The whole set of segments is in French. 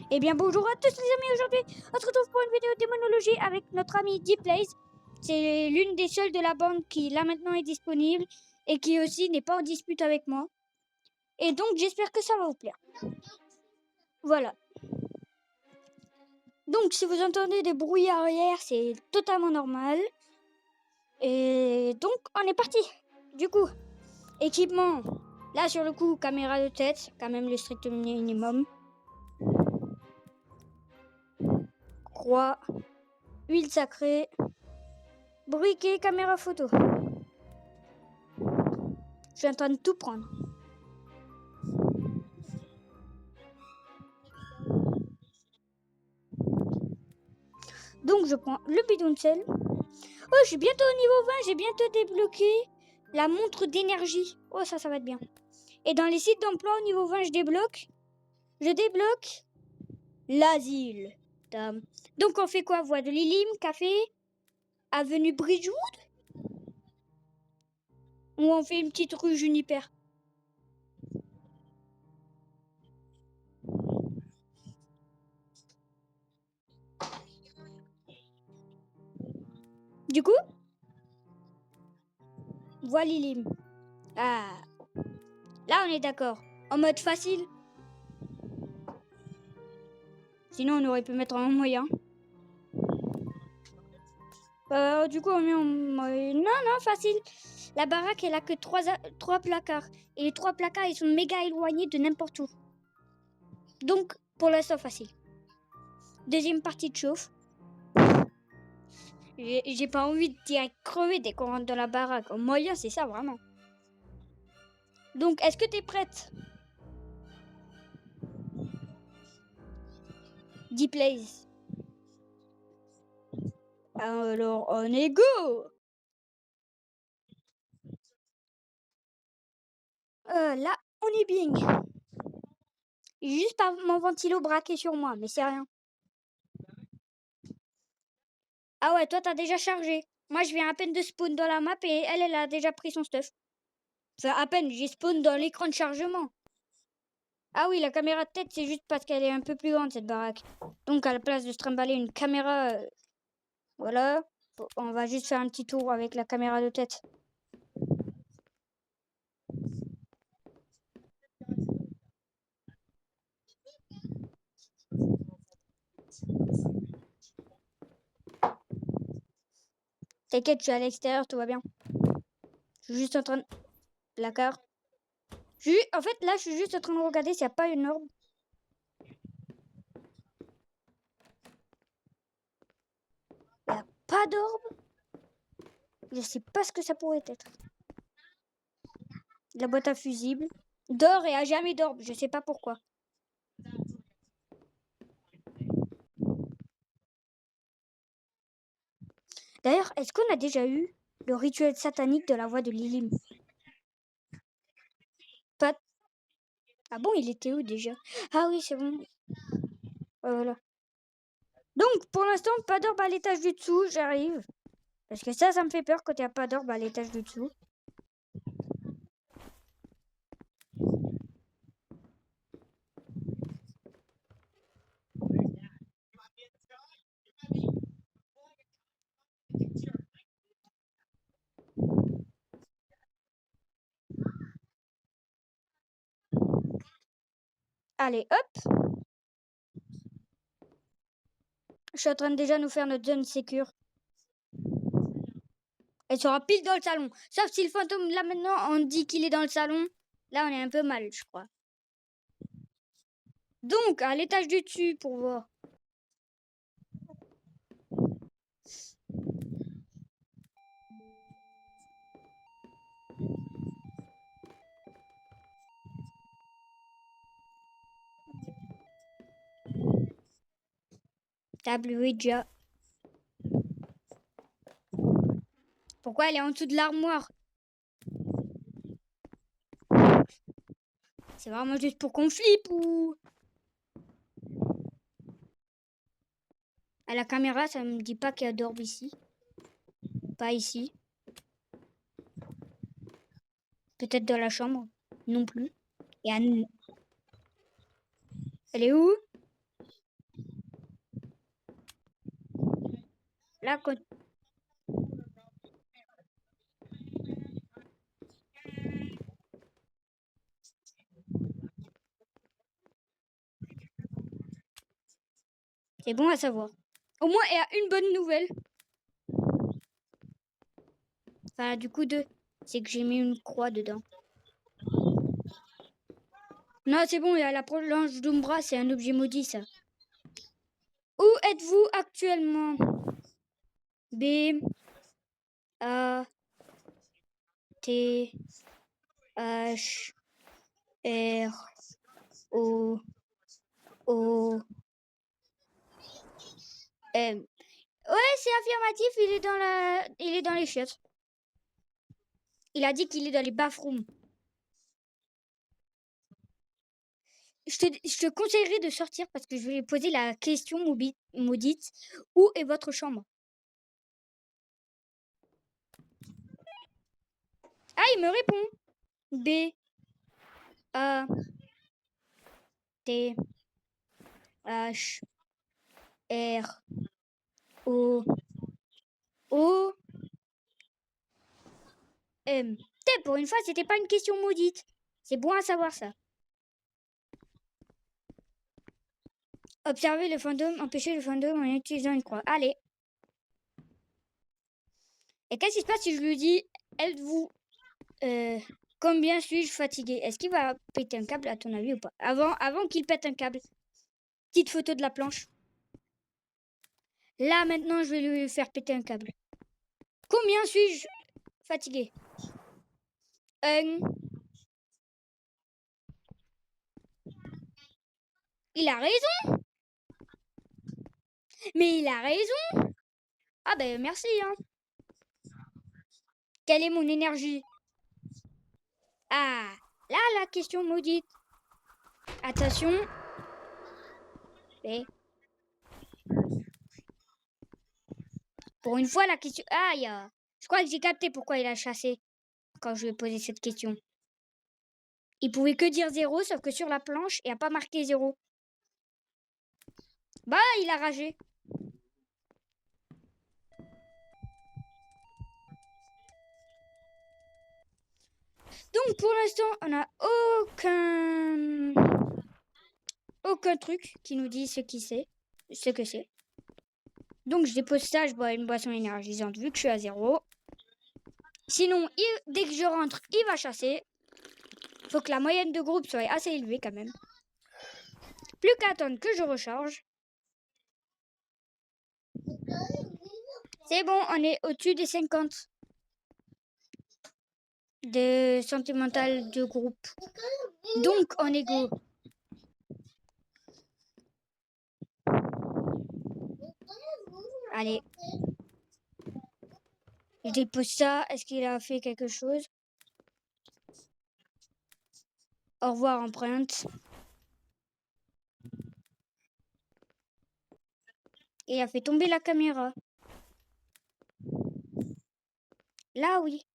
Eh bien bonjour à tous les amis, aujourd'hui on se retrouve pour une vidéo démonologie avec notre ami D-Plays. C'est l'une des seules de la bande qui là maintenant est disponible et qui aussi n'est pas en dispute avec moi. Et donc j'espère que ça va vous plaire. Voilà. Donc si vous entendez des bruits arrière, c'est totalement normal. Et donc on est parti. Du coup, équipement. Là sur le coup, caméra de tête, quand même le strict minimum. Croix, huile sacrée, briquet, caméra photo. Je suis en train de tout prendre. Donc je prends le bidon de sel. Oh, je suis bientôt au niveau 20, j'ai bientôt débloqué la montre d'énergie. Oh, ça va être bien. Et dans les sites d'emploi au niveau 20, je débloque l'asile. Donc on fait quoi? Voie de Lilim, café, avenue Bridgewood? Ou on fait une petite rue Juniper? Du coup, voie Lilim. Ah, là on est d'accord. En mode facile. Sinon on aurait pu mettre en moyen. Du coup on met en moyen. Non, facile. La baraque elle a que 3 placards. Et les 3 placards ils sont méga éloignés de n'importe où. Donc pour l'instant facile. Deuxième partie de chauffe. J'ai pas envie de direct crever dès qu'on rentre dans la baraque. En moyen c'est ça vraiment. Donc est-ce que t'es prête? D-Plays. Alors on est go. Là on est bien. Juste par mon ventilo braqué sur moi, mais c'est rien. Ah ouais, toi t'as déjà chargé. Moi je viens à peine de spawn dans la map et elle a déjà pris son stuff. Enfin à peine, j'ai spawn dans l'écran de chargement. Ah oui, la caméra de tête c'est juste parce qu'elle est un peu plus grande cette baraque. Donc à la place de se trimballer une caméra, voilà, on va juste faire un petit tour avec la caméra de tête. T'inquiète, je suis à l'extérieur, tout va bien. Je suis juste en train de... Placard. En fait, là, je suis juste en train de regarder s'il n'y a pas une orbe. Il n'y a pas d'orbe. Je sais pas ce que ça pourrait être. La boîte à fusibles. D'or et à jamais d'orbe, je sais pas pourquoi. D'ailleurs, est-ce qu'on a déjà eu le rituel satanique de la voix de Lilim? Pas... Ah bon, il était où déjà? Ah oui, c'est bon. Voilà. Donc, pour l'instant, pas d'orbe à l'étage du dessous, j'arrive. Parce que ça me fait peur quand il n'y a pas d'orbe à l'étage du dessous. Allez, hop. Je suis en train de déjà nous faire notre zone sécure. Elle sera pile dans le salon. Sauf si le fantôme, là maintenant, on dit qu'il est dans le salon. Là, on est un peu mal, je crois. Donc, à l'étage du dessus, pour voir. Table Ouija. Pourquoi elle est en dessous de l'armoire? C'est vraiment juste pour qu'on flippe ou... À la caméra, ça me dit pas qu'il y a d'orbe ici. Pas ici. Peut-être dans la chambre. Non plus. Et elle est où? Là, quand... C'est bon à savoir. Au moins, il y a une bonne nouvelle. Enfin, du coup, deux. C'est que j'ai mis une croix dedans. Non, c'est bon, il y a la planche d'Umbra, c'est un objet maudit, ça. Où êtes-vous actuellement? B, A, T, H, R, O, O, M. Ouais, c'est affirmatif, il est dans les chiottes. Il a dit qu'il est dans les bathrooms. Je te conseillerais de sortir parce que je vais lui poser la question maudite. Où est votre chambre? Ah, il me répond. B, A, T, H, R, O, O, M. Pour une fois, c'était pas une question maudite. C'est bon à savoir ça. Observer le fantôme, empêcher le fantôme en utilisant une croix. Allez. Et qu'est-ce qui se passe si je lui dis, êtes-vous, combien suis-je fatigué? Est-ce qu'il va péter un câble à ton avis ou pas? Avant qu'il pète un câble. Petite photo de la planche. Là, maintenant, je vais lui faire péter un câble. Combien suis-je fatigué? Il a raison. Mais il a raison. Ah ben, merci, hein. Quelle est mon énergie? Ah, là, la question maudite. Attention. Et pour une fois, la question... Aïe. Je crois que j'ai capté pourquoi il a chassé quand je lui ai posé cette question. Il pouvait que dire 0, sauf que sur la planche, il n'a pas marqué 0. Bah, il a ragé. Donc, pour l'instant, on n'a aucun truc qui nous dit ce que c'est. Donc, je dépose ça, je bois une boisson énergisante vu que je suis à 0. Sinon, dès que je rentre, il va chasser. Faut que la moyenne de groupe soit assez élevée quand même. Plus qu'à attendre que je recharge. C'est bon, on est au-dessus des 50 de santé mentale de groupe. Donc, on est go. Allez. Je dépose ça. Est-ce qu'il a fait quelque chose? Au revoir, empreinte. Il a fait tomber la caméra. Là, oui.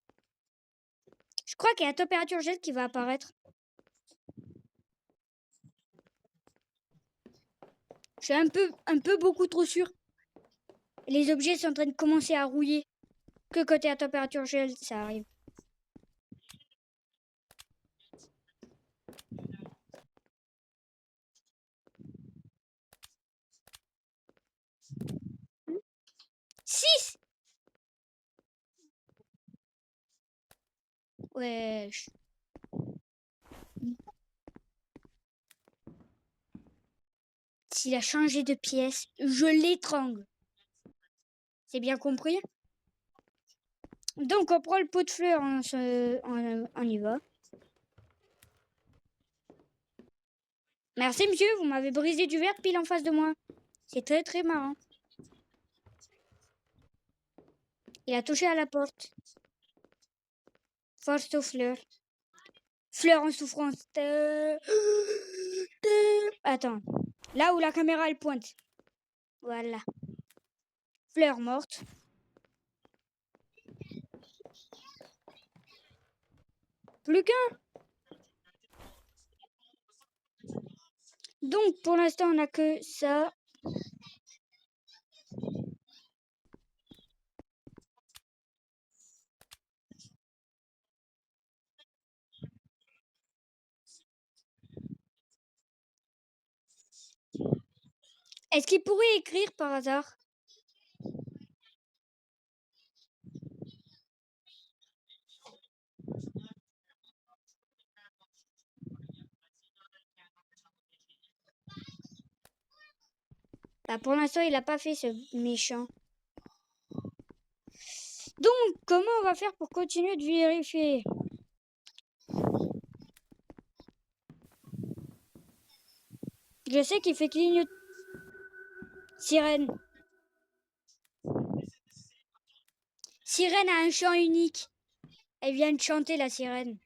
Je crois qu'il y a la température gel qui va apparaître. Je suis un peu beaucoup trop sûr. Les objets sont en train de commencer à rouiller. Que côté à température gel, ça arrive. Six. Wesh. S'il a changé de pièce, je l'étrangle. C'est bien compris? Donc, on prend le pot de fleurs, on y va. Merci, monsieur, vous m'avez brisé du verre pile en face de moi. C'est très, très marrant. Il a touché à la porte. Force aux fleurs. Fleurs en souffrance. Attends. Là où la caméra, elle pointe. Voilà. Fleurs mortes. Plus qu'un. Donc, pour l'instant, on n'a que ça. Est-ce qu'il pourrait écrire par hasard? Bah, pour l'instant, il a pas fait ce méchant. Donc, comment on va faire pour continuer de vérifier? Je sais qu'il fait clignoter. Sirène. Sirène a un chant unique. Elle vient de chanter, la sirène.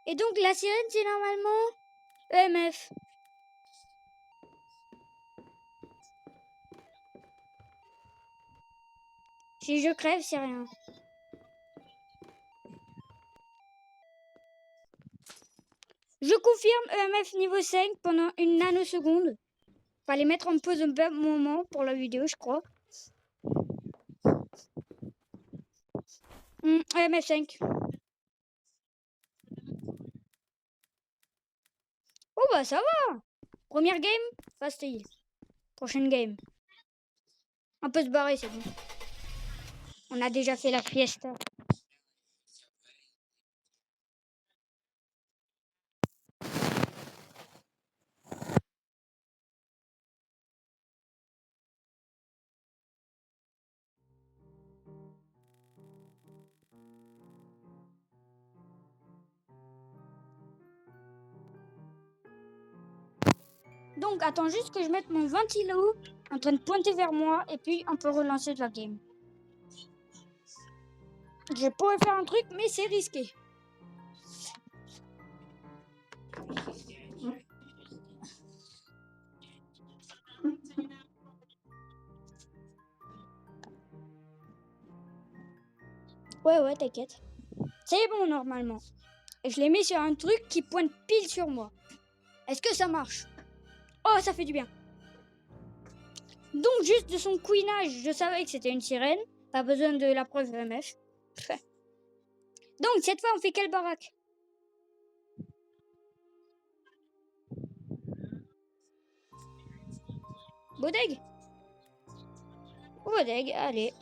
Et donc, la sirène, c'est normalement EMF. Si je crève, c'est rien. Je confirme EMF niveau 5 pendant une nanoseconde. Fallait mettre en pause un peu moment pour la vidéo, je crois. EMF 5. Oh bah ça va. Première game, fast heal. Prochaine game. On peut se barrer, c'est bon. On a déjà fait la fiesta. Donc, attends juste que je mette mon ventilo en train de pointer vers moi et puis on peut relancer de la game. Je pourrais faire un truc, mais c'est risqué. Ouais, t'inquiète. C'est bon normalement. Et je l'ai mis sur un truc qui pointe pile sur moi. Est-ce que ça marche? Oh, ça fait du bien. Donc, juste de son couinage, je savais que c'était une sirène. Pas besoin de la preuve EMF. Donc, cette fois, on fait quelle baraque? Bodeg? Bodeg, allez.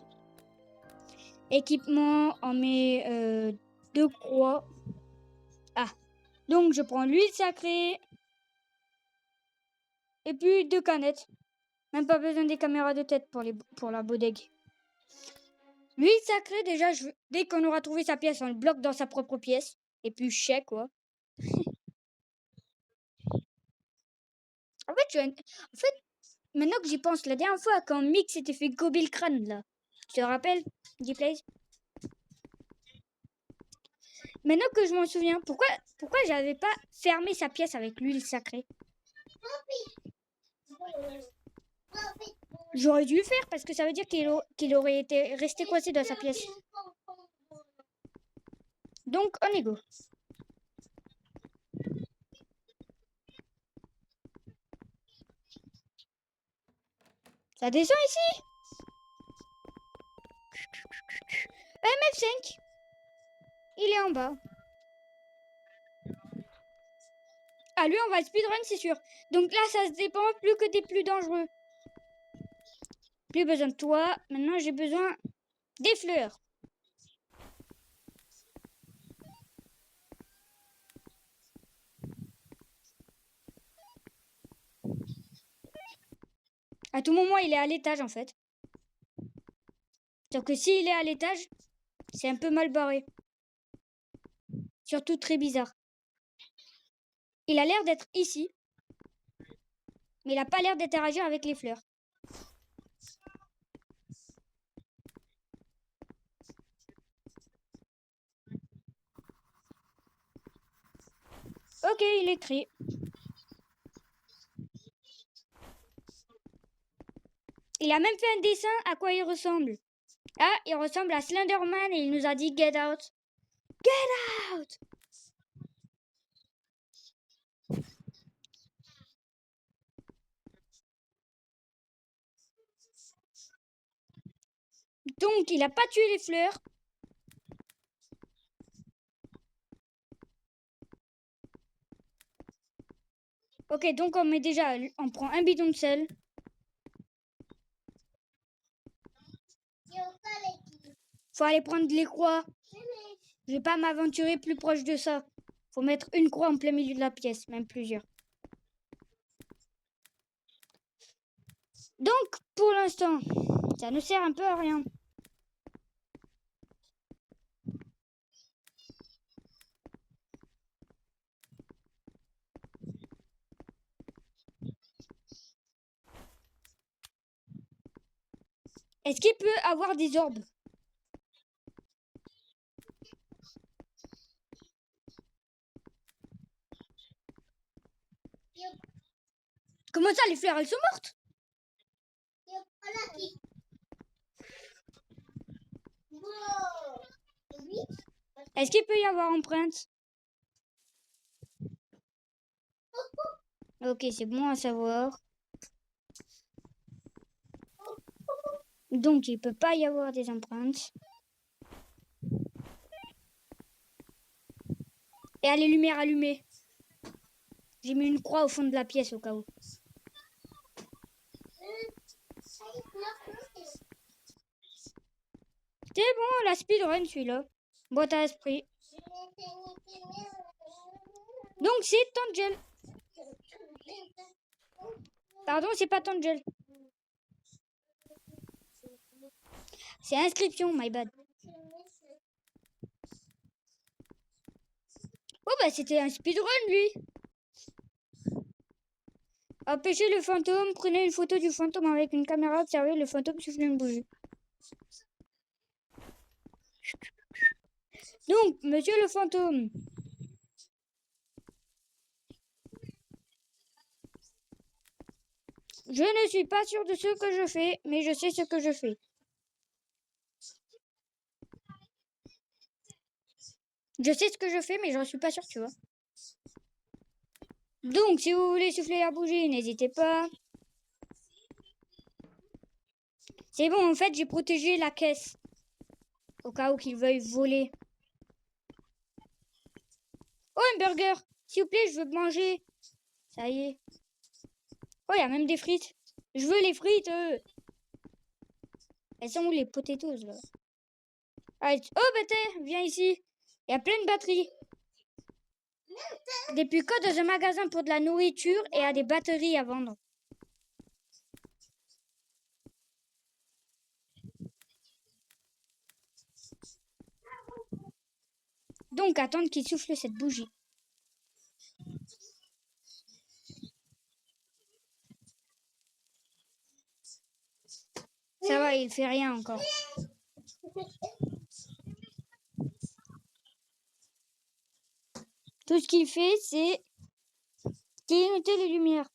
Équipement, on met 2 croix. Ah, donc je prends l'huile sacrée. Et puis 2 canettes. Même pas besoin des caméras de tête pour la bodeg. L'huile sacrée, déjà, dès qu'on aura trouvé sa pièce, on le bloque dans sa propre pièce. Et puis, chèque, quoi. En fait, maintenant que j'y pense, la dernière fois, quand Mick s'était fait gober le crâne, là. Tu te rappelles, G-Plays? Maintenant que je m'en souviens, pourquoi j'avais pas fermé sa pièce avec l'huile sacrée? J'aurais dû le faire parce que ça veut dire qu'il aurait été resté coincé dans sa pièce. Donc, on est go. Ça descend ici? MF5. Il est en bas. Ah, lui, on va le speedrun, c'est sûr. Donc là, ça se dépend plus que des plus dangereux. Plus besoin de toi. Maintenant, j'ai besoin des fleurs. À tout moment, il est à l'étage, en fait. Donc, s'il est à l'étage, c'est un peu mal barré. Surtout très bizarre. Il a l'air d'être ici. Mais il n'a pas l'air d'interagir avec les fleurs. Ok, il est écrit. Il a même fait un dessin à quoi il ressemble. Ah, il ressemble à Slenderman et il nous a dit get out. Get out! Donc, il n'a pas tué les fleurs. Ok, donc on prend un bidon de sel. Faut aller prendre les croix. Je vais pas m'aventurer plus proche de ça. Faut mettre une croix en plein milieu de la pièce, même plusieurs. Donc, pour l'instant, ça ne sert un peu à rien. Est-ce qu'il peut avoir des orbes? Comment ça, les fleurs, elles sont mortes? Est-ce qu'il peut y avoir empreinte? Ok, c'est bon à savoir. Donc, il peut pas y avoir des empreintes. Et les lumières allumées. J'ai mis une croix au fond de la pièce au cas où. C'est bon, la speedrun celui-là. Boîte à esprit. Donc c'est Tangel. Pardon, c'est pas Tangel. C'est inscription, my bad. Oh bah c'était un speedrun lui. Empêchez le fantôme, prenez une photo du fantôme avec une caméra, observez le fantôme souffler une bougie. Donc, monsieur le fantôme. Je ne suis pas sûr de ce que je fais, mais je sais ce que je fais. Je sais ce que je fais, mais j'en suis pas sûr, tu vois. Donc, si vous voulez souffler la bougie, n'hésitez pas. C'est bon, en fait, j'ai protégé la caisse. Au cas où qu'ils veuillent voler. Oh, un burger! S'il vous plaît, je veux manger. Ça y est. Oh, il y a même des frites. Je veux les frites. Elles sont où les potatoes, là? Allez. Oh, Bête, viens ici. Il y a plein de batteries. Depuis quand dans un magasin pour de la nourriture et à des batteries à vendre? Donc, attendre qu'il souffle cette bougie. Ça va, il fait rien encore. Tout ce qu'il fait, c'est clignoter les lumières.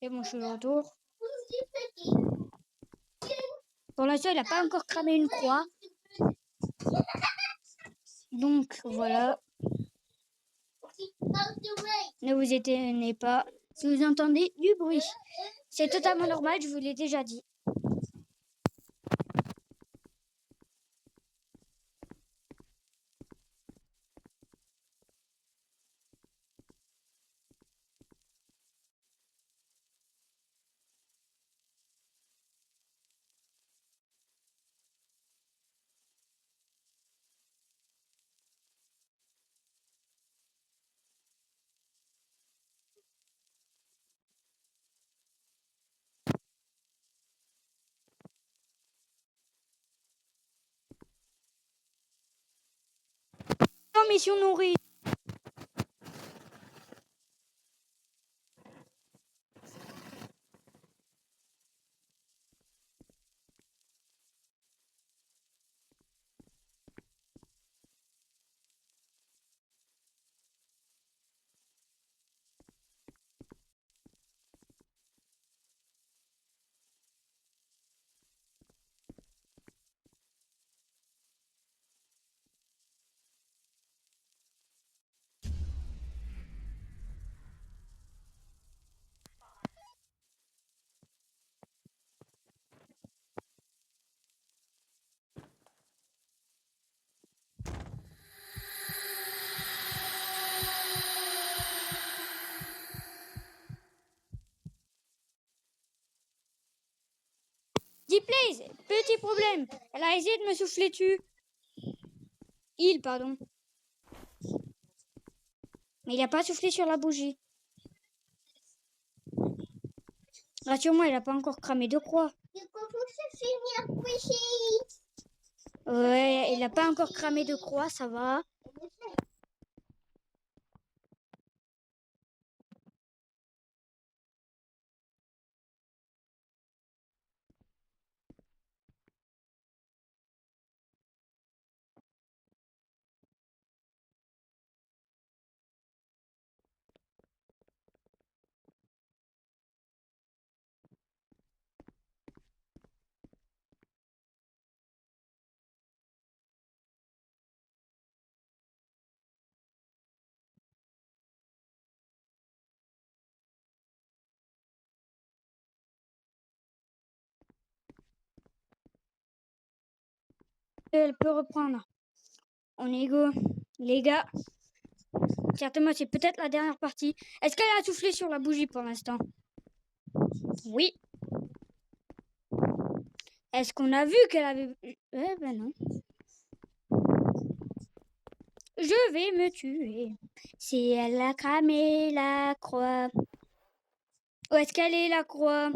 Et bon, je suis de retour. Pour l'instant, il n'a pas encore cramé une croix. Donc, voilà. Ne vous étonnez pas si vous entendez du bruit. C'est totalement normal, je vous l'ai déjà dit. Non, mission nourrie. D-Plays, petit problème. Elle a essayé de me souffler dessus. Pardon. Mais il a pas soufflé sur la bougie. Rassure-moi, il a pas encore cramé de croix. Ouais, il a pas encore cramé de croix, ça va. Elle peut reprendre. On est go. Les gars, certainement, c'est peut-être la dernière partie. Est-ce qu'elle a soufflé sur la bougie pour l'instant? Oui. Est-ce qu'on a vu qu'elle avait... Eh ben non. Je vais me tuer. Si elle a cramé la croix. Où est-ce qu'elle est, la croix?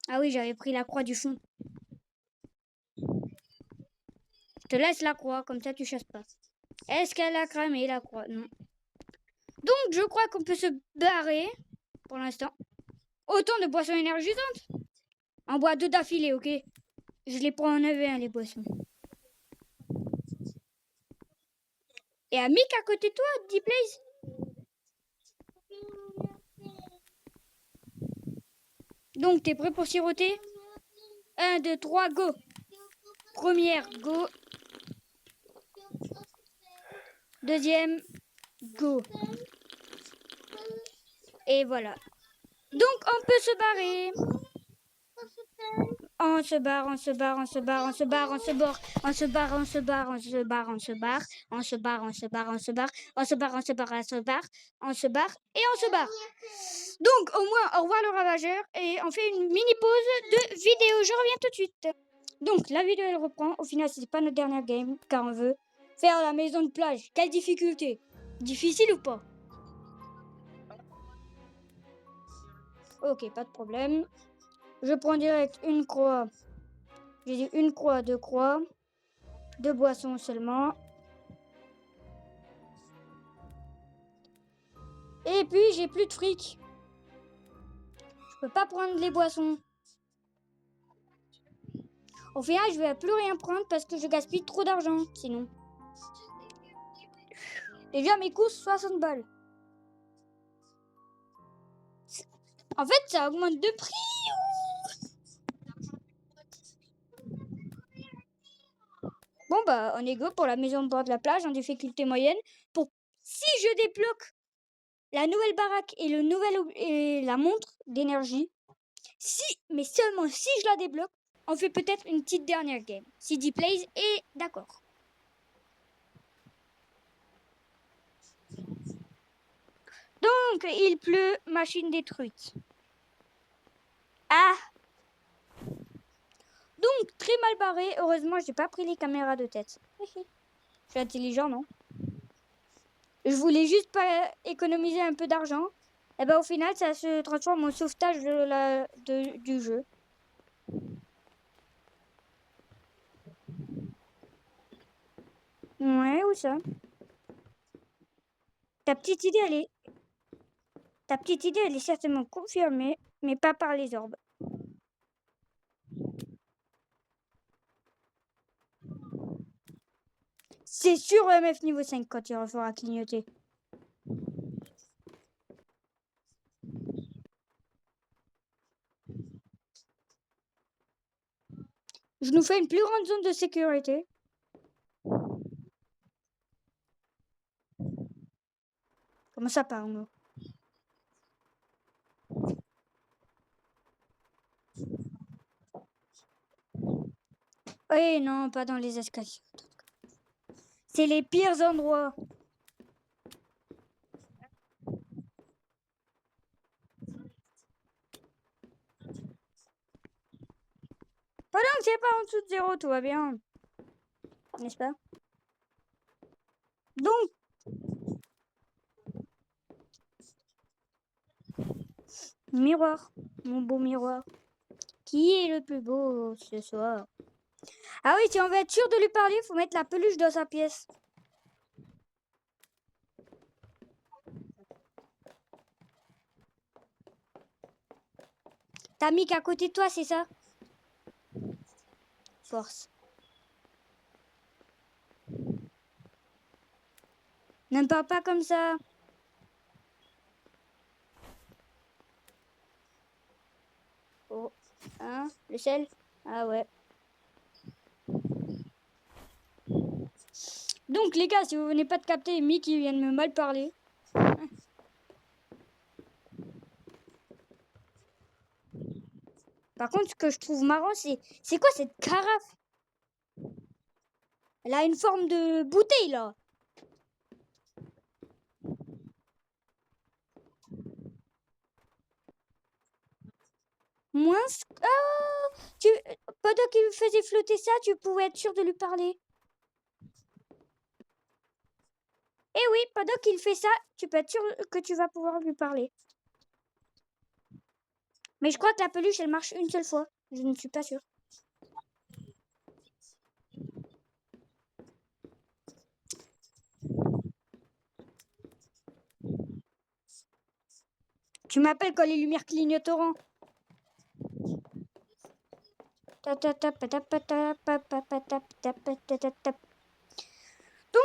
Ah oui, j'avais pris la croix du fond. Je te laisse la croix, comme ça tu chasses pas. Est-ce qu'elle a cramé la croix? Non. Donc, je crois qu'on peut se barrer pour l'instant. Autant de boissons énergisantes. On boit 2 d'affilée, ok? Je les prends en 9 les boissons. Et Amic à côté de toi, D-Plays? Donc, t'es prêt pour siroter? 1, 2, 3, go! Première, go! Deuxième, go! Et voilà. Donc, on peut se barrer. On se barre, on se barre, on se barre, on se barre, on se barre, on se barre, on se barre, on se barre, on se barre, on se barre, on se barre, on se barre, on se barre, on se barre, on se barre, on se barre et on se barre. Donc au moins au revoir le ravageur et on fait une mini pause de vidéo. Je reviens tout de suite. Donc la vidéo elle reprend. Au final c'est pas notre dernière game car on veut faire la maison de plage. Quelle difficulté? Difficile ou pas? Ok, pas de problème. Je prends direct une croix. J'ai dit une croix, 2 croix. 2 boissons seulement. Et puis j'ai plus de fric. Je peux pas prendre les boissons. Au final, je vais plus rien prendre parce que je gaspille trop d'argent sinon. Déjà mes courses 60 balles. En fait, ça augmente de prix. Bon bah on est go pour la maison de bord de la plage en difficulté moyenne. Pour si je débloque la nouvelle baraque et la montre d'énergie, si, mais seulement si je la débloque, on fait peut-être une petite dernière game. Si D-Plays est d'accord. Donc il pleut, machine détruite. Ah. Donc très mal barré. Heureusement j'ai pas pris les caméras de tête. Je suis intelligent, non? Je voulais juste pas économiser un peu d'argent. Et ben au final, ça se transforme en sauvetage du jeu. Ouais, où ça? Ta petite idée, elle est certainement confirmée, mais pas par les orbes. C'est sûr MF niveau 5 quand il refera clignoter. Je nous fais une plus grande zone de sécurité. Comment ça parle? Oui, non, pas dans les escaliers. C'est les pires endroits. Pendant que c'est pas en dessous de 0, tout va bien. N'est-ce pas? Donc, miroir, mon beau miroir. Qui est le plus beau ce soir? Ah oui, si on veut être sûr de lui parler, il faut mettre la peluche dans sa pièce. T'as mis qu'à côté de toi, c'est ça? Force. Ne me parle pas comme ça. Oh, hein, le sel? Ah ouais. Donc les gars, si vous venez pas de capter, Mickey vient de me mal parler. Par contre, ce que je trouve marrant, c'est quoi cette carafe? Elle a une forme de bouteille là. Moins. Ah, pendant qu'il faisait flotter ça, tu pouvais être sûr de lui parler. Eh oui, pendant qu'il fait ça, tu peux être sûr que tu vas pouvoir lui parler. Mais je crois que la peluche, elle marche une seule fois. Je ne suis pas sûre. Tu m'appelles quand les lumières clignoteront. Donc,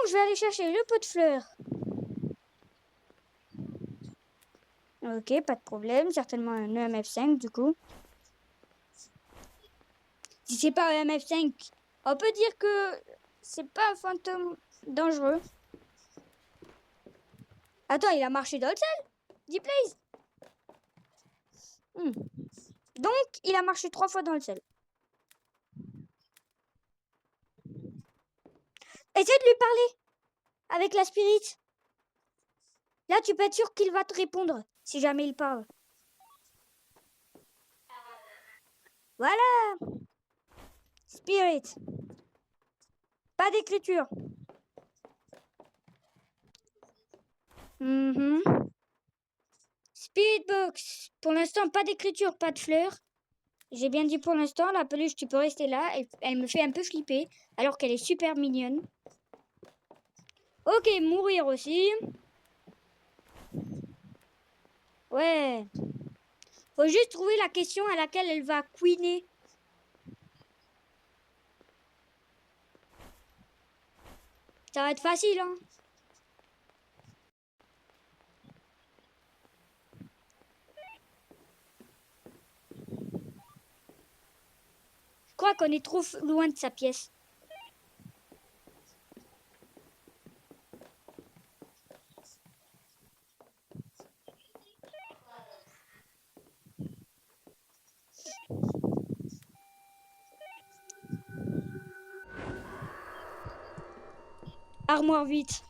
je vais aller chercher le pot de fleurs. Ok, pas de problème. Certainement un EMF5 du coup. Si c'est pas un EMF5, on peut dire que c'est pas un fantôme dangereux. Attends, il a marché dans le sel? Dis please. Donc, il a marché 3 fois dans le sel. Essaie de lui parler avec la spirit. Là, tu peux être sûr qu'il va te répondre si jamais il parle. Voilà. Spirit. Pas d'écriture. Spirit box. Pour l'instant, pas d'écriture, pas de fleurs. J'ai bien dit pour l'instant, la peluche, tu peux rester là. Elle me fait un peu flipper, alors qu'elle est super mignonne. Ok, mourir aussi. Ouais. Faut juste trouver la question à laquelle elle va queener. Ça va être facile, hein. Je crois qu'on est trop loin de sa pièce. Armoire vite.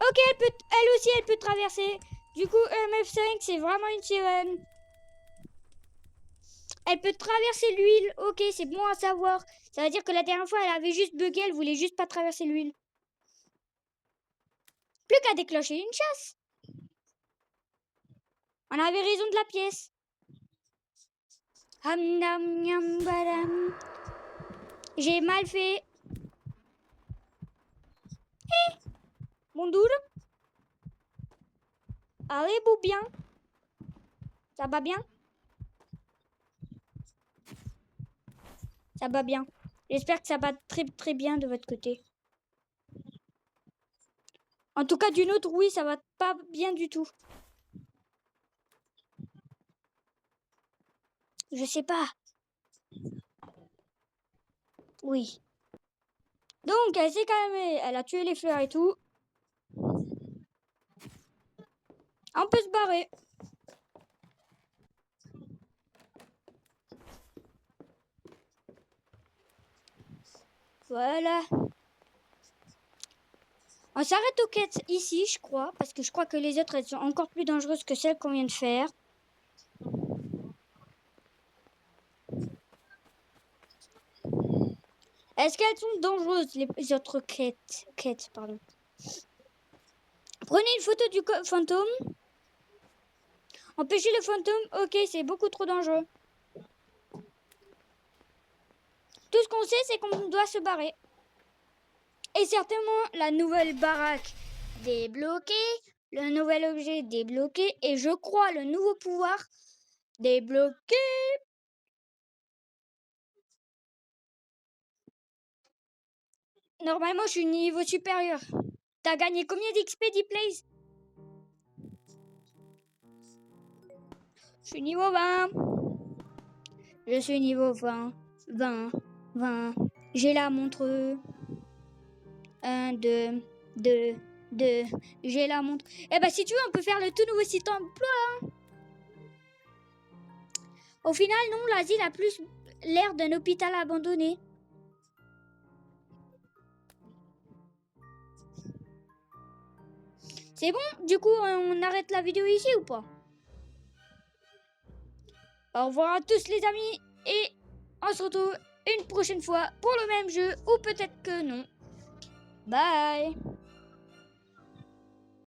Ok, elle aussi, elle peut traverser. Du coup, EMF5, c'est vraiment une sirène. Elle peut traverser l'huile. Ok, c'est bon à savoir. Ça veut dire que la dernière fois, elle avait juste bugué, elle voulait juste pas traverser l'huile. Plus qu'à déclencher une chasse. On avait raison de la pièce. J'ai mal fait. Mon doudou. Allez-vous bien? Ça va bien? Ça va bien. J'espère que ça va très très bien de votre côté. En tout cas, d'une autre, oui, ça va pas bien du tout. Je sais pas. Oui. Donc, elle s'est calmée. Elle a tué les fleurs et tout. On peut se barrer. Voilà. On s'arrête aux quêtes ici, je crois, parce que je crois que les autres, elles sont encore plus dangereuses que celles qu'on vient de faire. Est-ce qu'elles sont dangereuses, les autres quêtes, pardon. Prenez une photo du fantôme. Empêcher le fantôme, ok, c'est beaucoup trop dangereux. Tout ce qu'on sait, c'est qu'on doit se barrer. Et certainement, la nouvelle baraque débloquée, le nouvel objet débloqué, et je crois le nouveau pouvoir débloqué. Normalement, je suis niveau supérieur. T'as gagné combien d'XP, D-Plays? Je suis niveau 20. Je suis niveau 20. 20. 20. J'ai la montre. 1, 2, 2, 2. J'ai la montre. Eh ben, si tu veux, on peut faire le tout nouveau site emploi. Hein. Au final, non, l'asile a plus l'air d'un hôpital abandonné. C'est bon? Du coup, on arrête la vidéo ici ou pas? Au revoir à tous les amis et on se retrouve une prochaine fois pour le même jeu ou peut-être que non. Bye!